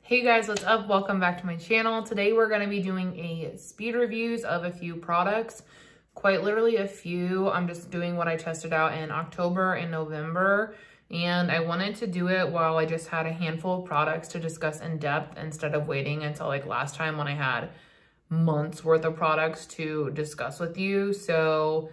Hey guys, what's up? Welcome back to my channel. Today we're going to be doing a speed reviews of a few products. Quite literally a few. I'm just doing what I tested out in October and November. And I wanted to do it while I just had a handful of products to discuss in depth instead of waiting until like last time when I had months worth of products to discuss with you. So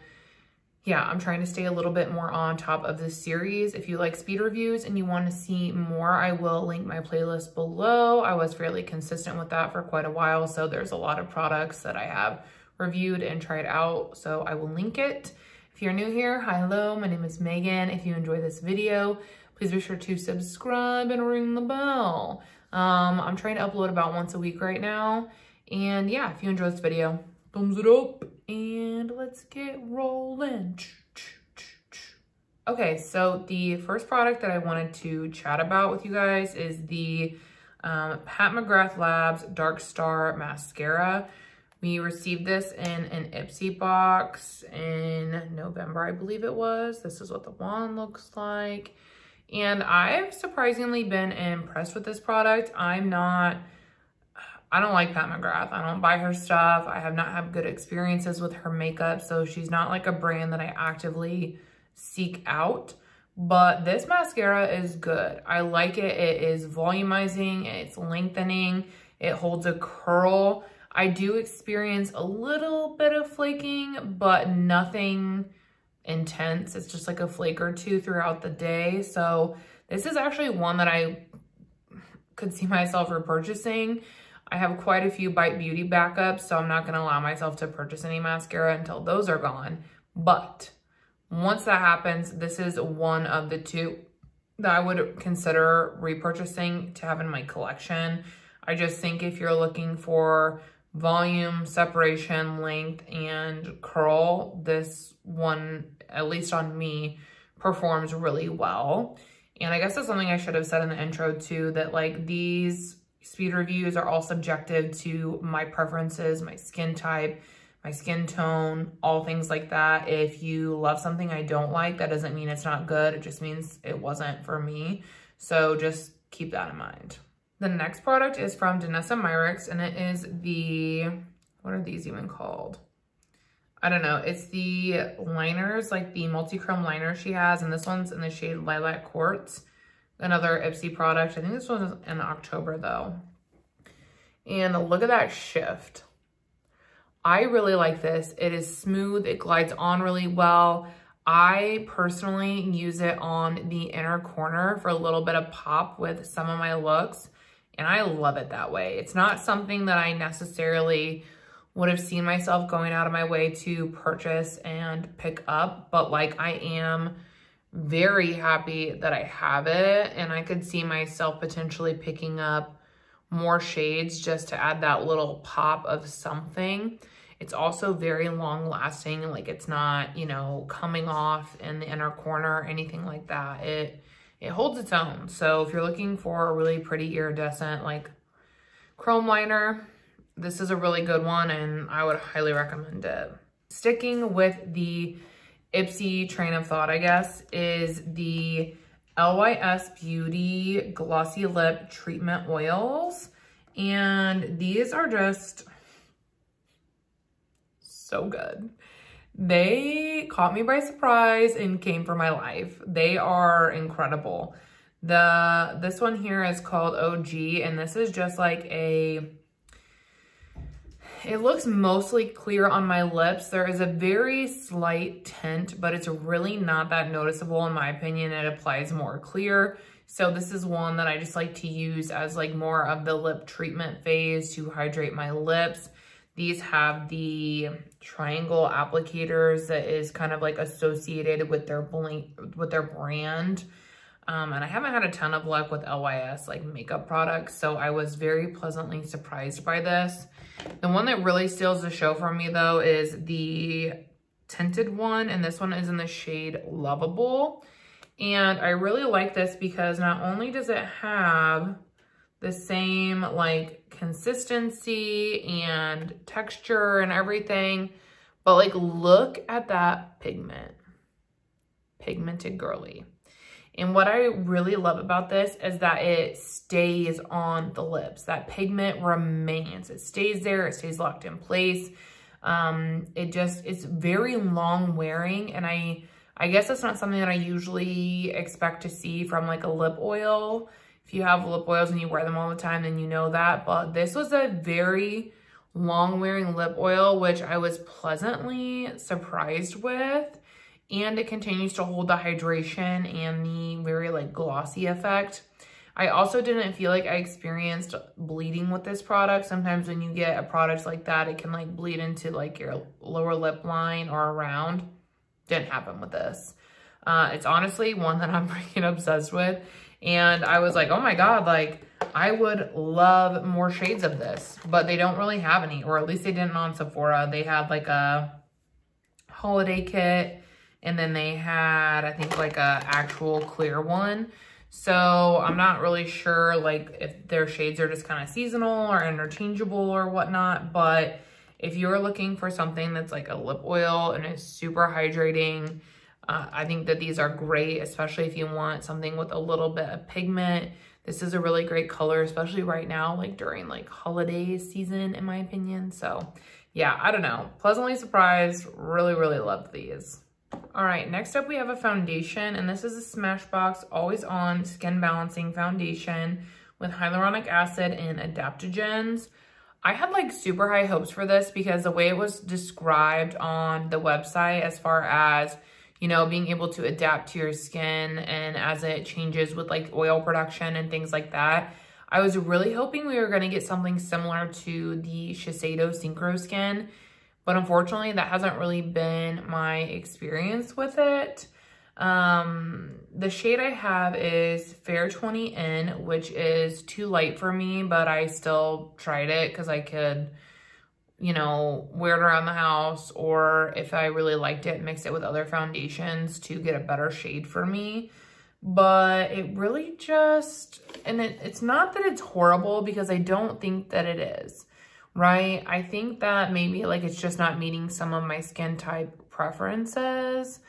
yeah, I'm trying to stay a little bit more on top of this series. If you like speed reviews and you want to see more, I will link my playlist below. I was fairly consistent with that for quite a while, so there's a lot of products that I have reviewed and tried out, so I will link it. If you're new here, hi, hello, my name is Megan. If you enjoy this video, please be sure to subscribe and ring the bell. I'm trying to upload about once a week right now, and yeah, if you enjoy this video, thumbs it up. And let's get rolling. Okay, so the first product that I wanted to chat about with you guys is the McGrath Labs Dark Star Mascara. We received this in an Ipsy box in November, I believe it was. This is what the wand looks like. And I've surprisingly been impressed with this product. I don't like Pat McGrath. I don't buy her stuff. I have not had good experiences with her makeup, so she's not like a brand that I actively seek out. But this mascara is good. I like it. It is volumizing, it's lengthening, it holds a curl. I do experience a little bit of flaking, but nothing intense. It's just like a flake or two throughout the day. So this is actually one that I could see myself repurchasing. I have quite a few Bite Beauty backups, so I'm not going to allow myself to purchase any mascara until those are gone. But once that happens, this is one of the two that I would consider repurchasing to have in my collection. I just think if you're looking for volume, separation, length, and curl, this one, at least on me, performs really well. And I guess that's something I should have said in the intro too, that like these speed reviews are all subjective to my preferences, my skin type, my skin tone, all things like that. If you love something I don't like, that doesn't mean it's not good. It just means it wasn't for me. So just keep that in mind. The next product is from Danielle Myrix, and it is the, what are these even called? I don't know. It's the liners, like the multi-chrome liner she has, and this one's in the shade Lilac Quartz. Another Ipsy product. I think this one was in October though. And look at that shift. I really like this. It is smooth. It glides on really well. I personally use it on the inner corner for a little bit of pop with some of my looks. And I love it that way. It's not something that I necessarily would have seen myself going out of my way to purchase and pick up. But like I am very happy that I have it, and I could see myself potentially picking up more shades just to add that little pop of something. It's also very long lasting, like it's not, you know, coming off in the inner corner or anything like that. It holds its own. So if you're looking for a really pretty iridescent like chrome liner, this is a really good one and I would highly recommend it. Sticking with the Ipsy train of thought, I guess, is the Lys Beauty Glossy Lip Treatment Oils. And these are just so good. They caught me by surprise and came for my life. They are incredible. This one here is called OG, and this is just like it looks mostly clear on my lips. There is a very slight tint, but it's really not that noticeable in my opinion. It applies more clear. So this is one that I just like to use as like more of the lip treatment phase to hydrate my lips. These have the triangle applicators that is kind of like associated with their brand. And I haven't had a ton of luck with Lys like makeup products, so I was very pleasantly surprised by this. The one that really steals the show for me though is the tinted one, and this one is in the shade Lovable. And I really like this because not only does it have the same like consistency and texture and everything, but like look at that pigmented girly. And what I really love about this is that it stays on the lips. That pigment remains. It stays there. It stays locked in place. It's very long wearing, and I guess that's not something that I usually expect to see from like a lip oil. If you have lip oils and you wear them all the time, then you know that. But this was a very long wearing lip oil, which I was pleasantly surprised with. And it continues to hold the hydration and the very like glossy effect. I also didn't feel like I experienced bleeding with this product. Sometimes when you get a product like that, it can like bleed into like your lower lip line or around. Didn't happen with this. It's honestly one that I'm freaking obsessed with. And I was like, oh my God, like I would love more shades of this, but they don't really have any, or at least they didn't on Sephora. They had like a holiday kit, and then they had, I think, like a actual clear one. So I'm not really sure like if their shades are just kind of seasonal or interchangeable or whatnot. But if you're looking for something that's like a lip oil and is super hydrating, I think that these are great, especially if you want something with a little bit of pigment. This is a really great color, especially right now, like during like holiday season, in my opinion. So yeah, I don't know. Pleasantly surprised. Really, really loved these. All right, next up we have a foundation, and this is a Smashbox Always On Skin Balancing Foundation with hyaluronic acid and adaptogens. I had like super high hopes for this because the way it was described on the website, as far as, you know, being able to adapt to your skin and as it changes with like oil production and things like that, I was really hoping we were going to get something similar to the Shiseido Synchro Skin. But unfortunately, that hasn't really been my experience with it. The shade I have is Fair 20N, which is too light for me, but I still tried it because I could, you know, wear it around the house, or if I really liked it, mix it with other foundations to get a better shade for me. But it really just, and it's not that it's horrible, because I don't think that it is. Right? I think that maybe like it's just not meeting some of my skin type preferences.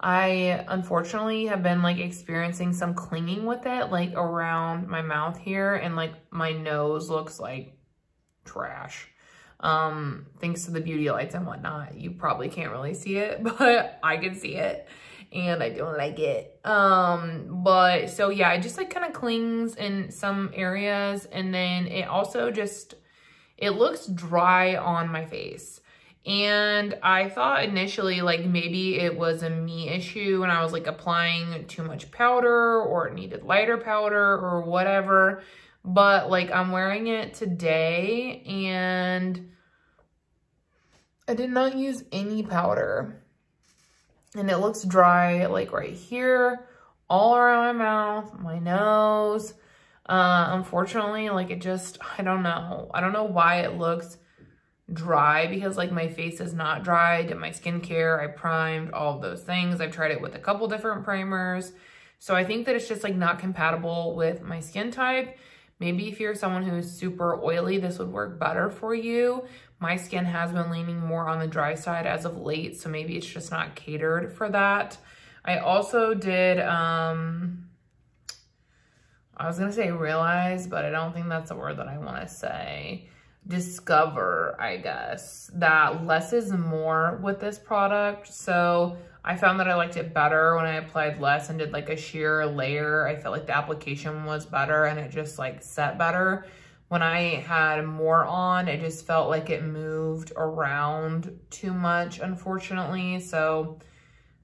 I unfortunately have been like experiencing some clinging with it, like around my mouth here, and like my nose looks like trash. Thanks to the beauty lights and whatnot. You probably can't really see it, but I can see it and I don't like it. But so yeah, it just like kind of clings in some areas, and then it also just, it looks dry on my face. And I thought initially like maybe it was a me issue and I was like applying too much powder, or it needed lighter powder or whatever. But like I'm wearing it today and I did not use any powder. And it looks dry like right here, all around my mouth, my nose. Unfortunately, like it just, I don't know why it looks dry, because like my face is not dry. I did my skincare, I primed, all of those things. I've tried it with a couple different primers. So I think that it's just like not compatible with my skin type. Maybe if you're someone who is super oily, this would work better for you. My skin has been leaning more on the dry side as of late, so maybe it's just not catered for that. I also did, I was gonna say realize, but I don't think that's a word that I wanna say. Discover, I guess, that less is more with this product. So I found that I liked it better when I applied less and did like a sheer layer. I felt like the application was better and it just like set better. When I had more on, it just felt like it moved around too much, unfortunately. So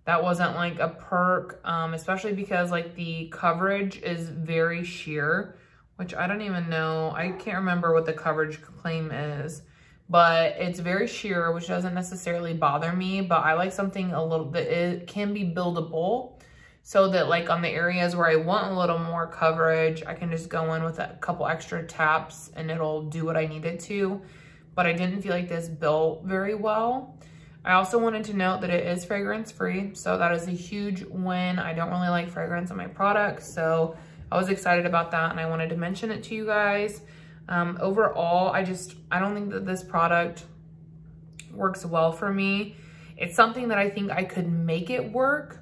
that wasn't like a perk, especially because like the coverage is very sheer, which I don't even know. I can't remember what the coverage claim is, but it's very sheer, which doesn't necessarily bother me, but I like something a little bit, it can be buildable, so that like on the areas where I want a little more coverage, I can just go in with a couple extra taps and it'll do what I need it to. But I didn't feel like this built very well. I also wanted to note that it is fragrance free, so that is a huge win. I don't really like fragrance in my products, so I was excited about that and I wanted to mention it to you guys. Overall, I don't think that this product works well for me. It's something that I think I could make it work,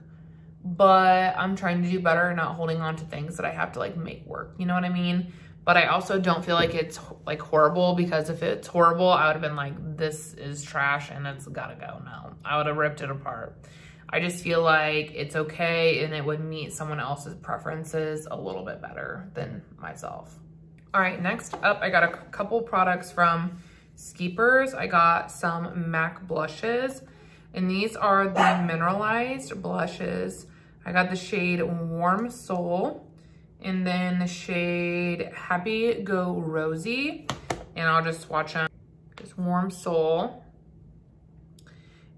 but I'm trying to do better, not holding on to things that I have to like make work, you know what I mean? But I also don't feel like it's like horrible, because if it's horrible, I would have been like, this is trash and it's gotta go. No, I would have ripped it apart. I just feel like it's okay and it would meet someone else's preferences a little bit better than myself. All right, next up, I got a couple products from Skeepers. I got some MAC blushes, and these are the Mineralized Blushes. I got the shade Warm Soul, and then the shade Happy Go Rosy, and I'll just swatch them. Just Warm Soul.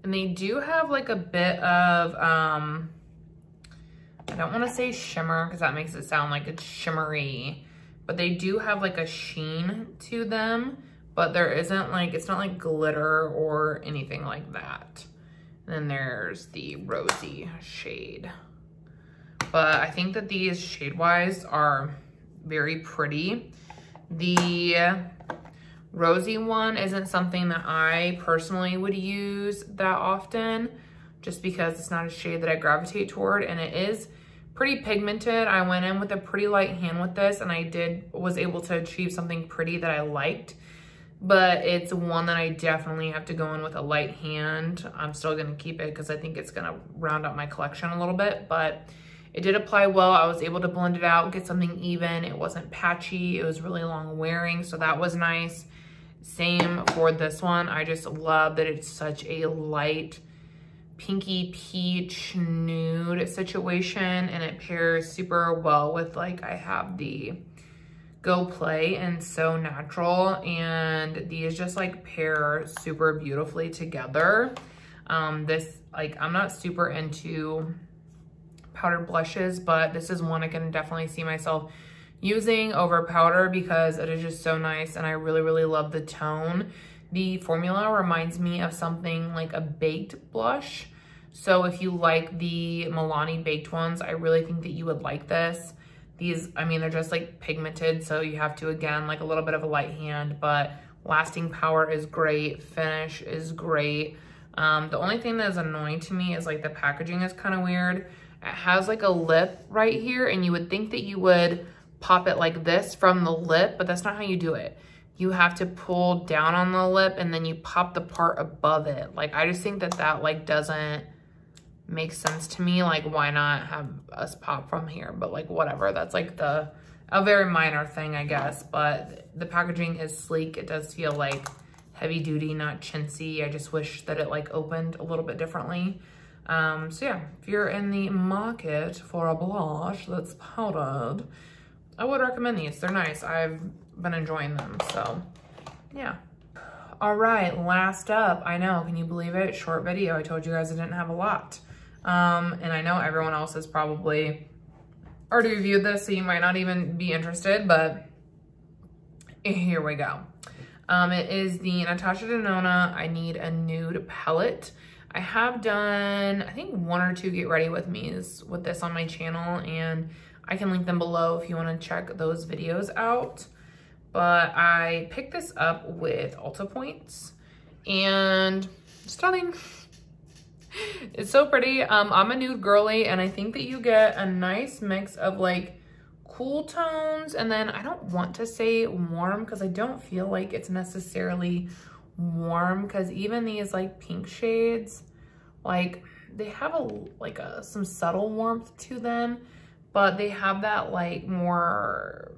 And they do have like a bit of, I don't want to say shimmer because that makes it sound like it's shimmery, but they do have like a sheen to them, but there isn't like, it's not like glitter or anything like that. And then there's the rosy shade. But I think that these shade-wise are very pretty. The rosy one isn't something that I personally would use that often, just because it's not a shade that I gravitate toward, and it is pretty pigmented. I went in with a pretty light hand with this, and I was able to achieve something pretty that I liked, but it's one that I definitely have to go in with a light hand. I'm still gonna keep it because I think it's gonna round out my collection a little bit, but it did apply well. I was able to blend it out, get something even. It wasn't patchy. It was really long wearing, so that was nice. Same for this one. I just love that it's such a light pinky peach nude situation, and it pairs super well with, like, I have the Go Play and So Natural, and these just like pair super beautifully together. This, like, I'm not super into powdered blushes, but this is one I can definitely see myself using over powder because it is just so nice, and I really, really love the tone. The formula reminds me of something like a baked blush. So if you like the Milani baked ones, I really think that you would like this. These, I mean, they're just like pigmented, so you have to, again, like a little bit of a light hand, but lasting power is great, finish is great. The only thing that is annoying to me is like the packaging is kind of weird. It has like a lip right here, and you would think that you would pop it like this from the lip, but that's not how you do it. You have to pull down on the lip and then you pop the part above it. Like, I just think that that like doesn't make sense to me. Like, why not have us pop from here? But like, whatever, that's like a very minor thing, I guess. But the packaging is sleek. It does feel like heavy duty, not chintzy. I just wish that it like opened a little bit differently. So yeah, if you're in the market for a blush that's powdered, I would recommend these. They're nice. I've been enjoying them, so yeah. All right, last up, I know, can you believe it? Short video. I told you guys I didn't have a lot. And I know everyone else has probably already reviewed this, so you might not even be interested, but here we go. It is the Natasha Denona I Need a Nude palette. I have done, I think, 1 or 2 get ready with me's with this on my channel, and I can link them below if you want to check those videos out. But I picked this up with Ulta Points, and stunning. It's so pretty. I'm a nude girly, and I think that you get a nice mix of like cool tones, and then I don't want to say warm because I don't feel like it's necessarily warm, because even these like pink shades, like they have some subtle warmth to them, but they have that like more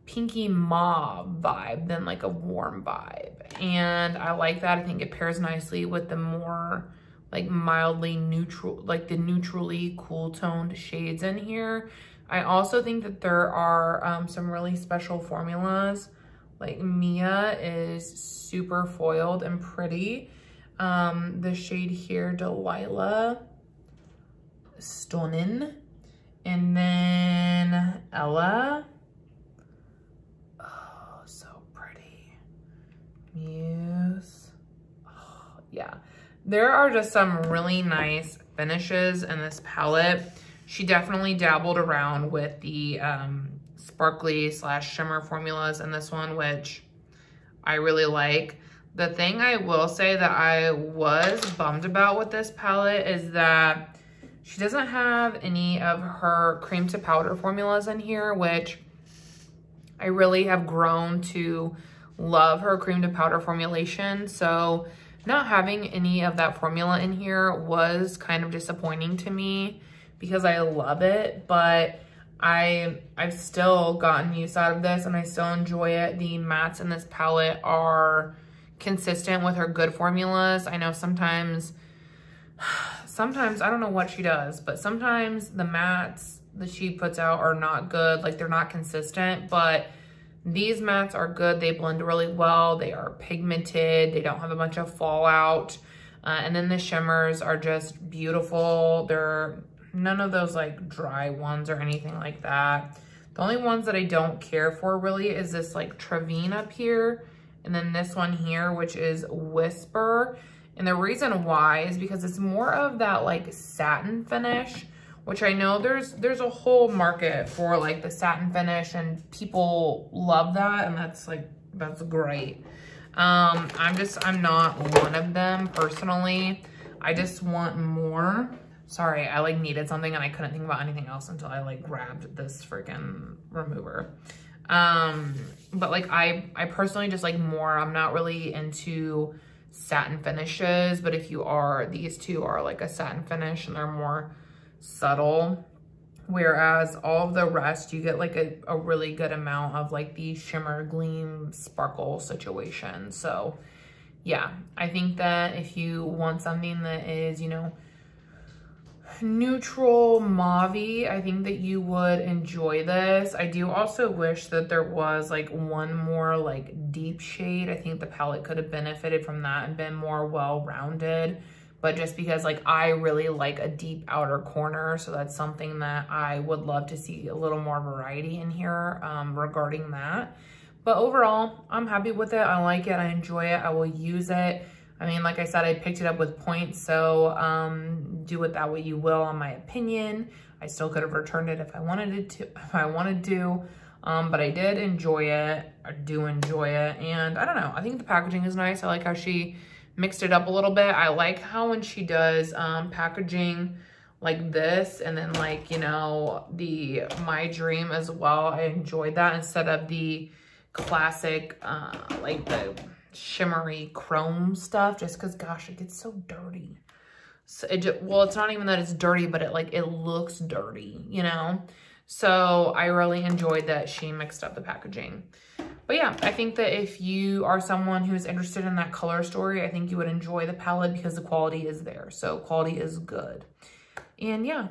pinky mauve vibe than like a warm vibe, and I like that. I think it pairs nicely with the more like mildly neutral, like the neutrally cool toned shades in here. I also think that there are some really special formulas. Like Mia is super foiled and pretty. The shade here, Delilah, stunning. And then Ella, oh, so pretty. Muse, oh, yeah. There are just some really nice finishes in this palette. She definitely dabbled around with the sparkly / shimmer formulas in this one, which I really like. The thing I will say that I was bummed about with this palette is that She doesn't have any of her cream to powder formulas in here, which I really have grown to love her cream to powder formulation. So not having any of that formula in here was kind of disappointing to me because I love it, but I've still gotten use out of this and I still enjoy it. The mattes in this palette are consistent with her good formulas. I know sometimes, I don't know what she does, but sometimes the mattes that she puts out are not good. Like, they're not consistent, but these mattes are good. They blend really well. They are pigmented. They don't have a bunch of fallout. And then the shimmers are just beautiful. They're none of those like dry ones or anything like that. The only ones that I don't care for really is this like Trevine up here. And then this one here, which is Whisper. And the reason why is because it's more of that like satin finish, which I know there's a whole market for like the satin finish and people love that. And that's great. I'm not one of them personally. I just want more. Sorry, I like needed something and I couldn't think about anything else until I like grabbed this freaking remover. But like I personally just like more. I'm not really into satin finishes, but if you are, these two are like a satin finish and they're more subtle. Whereas all of the rest, you get like a really good amount of like the shimmer, gleam, sparkle situation. So yeah, I think that if you want something that is, you know, neutral mauve-y, I think that you would enjoy this. I do also wish that there was like one more like deep shade. I think the palette could have benefited from that and been more well-rounded, but just because like I really like a deep outer corner, so that's something that I would love to see a little more variety in here regarding that. But overall, I'm happy with it. I like it. I enjoy it. I will use it. I mean, like I said, I picked it up with points, so do it that way you will, in my opinion. I still could have returned it if I wanted to, but I did enjoy it. I do enjoy it, and I don't know. I think the packaging is nice. I like how she mixed it up a little bit. I like how when she does packaging like this, and then like, you know, the My Dream as well, I enjoyed that instead of the classic, like the shimmery chrome stuff, just because gosh, it gets so dirty. So well, it's not even that it's dirty, but it looks dirty, you know. So I really enjoyed that she mixed up the packaging. But yeah, I think that if you are someone who's interested in that color story, I think you would enjoy the palette because the quality is there. So quality is good. And yeah,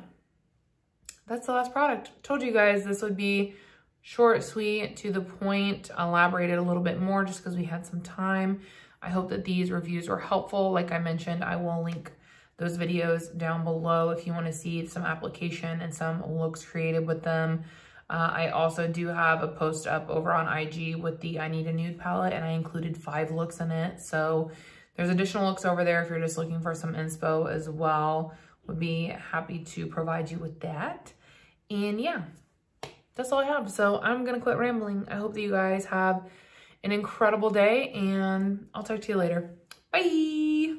that's the last product. Told you guys this would be short, sweet, to the point, elaborated a little bit more just because we had some time. I hope that these reviews were helpful. Like I mentioned, I will link those videos down below if you want to see some application and some looks created with them. I also do have a post up over on IG with the I Need a Nude palette, and I included 5 looks in it. So there's additional looks over there if you're just looking for some inspo as well. Would be happy to provide you with that. And yeah, that's all I have. So I'm gonna quit rambling. I hope that you guys have an incredible day, and I'll talk to you later. Bye.